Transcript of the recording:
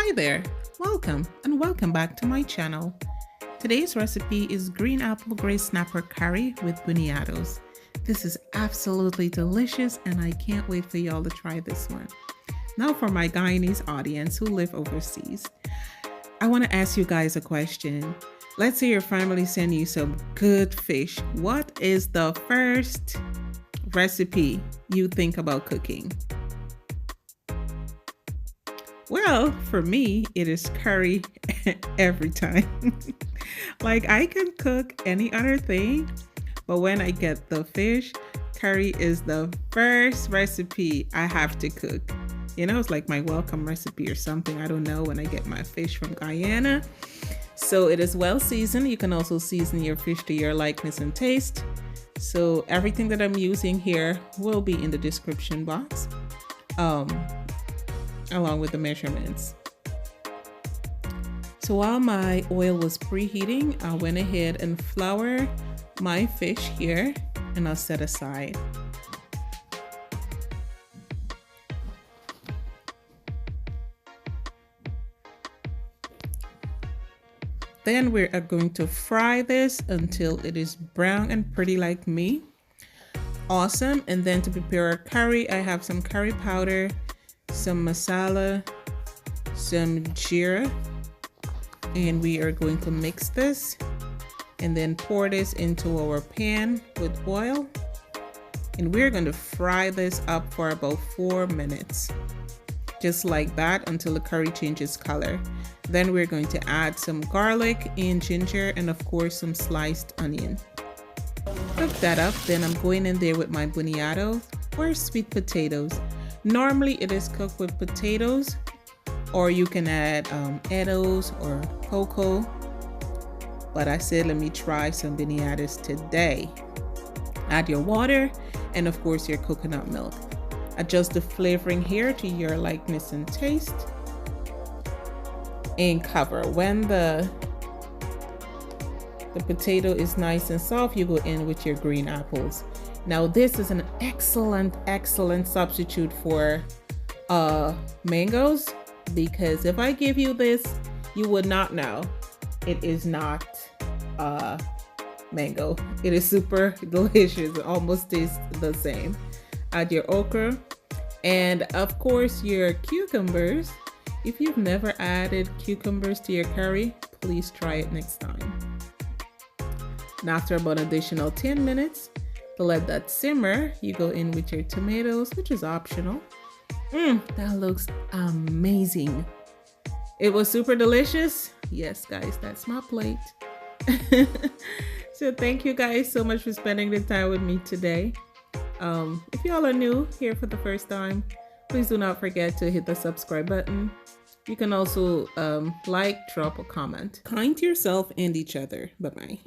Hi there, welcome and welcome back to my channel. Today's recipe is green apple gray snapper curry with buniatos. This is absolutely delicious and I can't wait for y'all to try this one. Now for my Guyanese audience who live overseas, I want to ask you guys a question. Let's say your family send you some good fish. What is the first recipe you think about cooking? Well, for me, it is curry every time. Like I can cook any other thing, but when I get the fish, curry is the first recipe I have to cook. You know, it's like my welcome recipe or something. I don't know, when I get my fish from Guyana. So it is well seasoned. You can also season your fish to your likeness and taste. So everything that I'm using here will be in the description box. Along with the measurements. So while my oil was preheating, I went ahead and floured my fish here and I'll set aside. Then we are going to fry this until it is brown and pretty like me. Awesome. And then to prepare our curry, I have some curry powder, some masala, some geerah, and we are going to mix this and then pour this into our pan with oil, and we're going to fry this up for about 4 minutes, just like that, until the curry changes color. Then we're going to add some garlic and ginger and of course some sliced onion. Cook that up. Then I'm going in there with my buniato or sweet potatoes. Normally it is cooked with potatoes, or you can add edos or cocoa, but I said let me try some buniatos today. Add your water and of course your coconut milk. Adjust the flavoring here to your likeness and taste, and cover. When the potato is nice and soft, you go in with your green apples. Now this is an excellent substitute for mangoes, because if I give you this, you would not know it is not mango. It is super delicious. It almost tastes the same. Add your okra and of course your cucumbers. If you've never added cucumbers to your curry, please try it next time. And after about an additional 10 minutes, to let that simmer, you go in with your tomatoes, which is optional. That looks amazing. It was super delicious. Yes, guys, that's my plate. So thank you guys so much for spending the time with me today. If y'all are new here for the first time, please do not forget to hit the subscribe button. You can also like, drop a comment. Kind to yourself and each other. Bye-bye.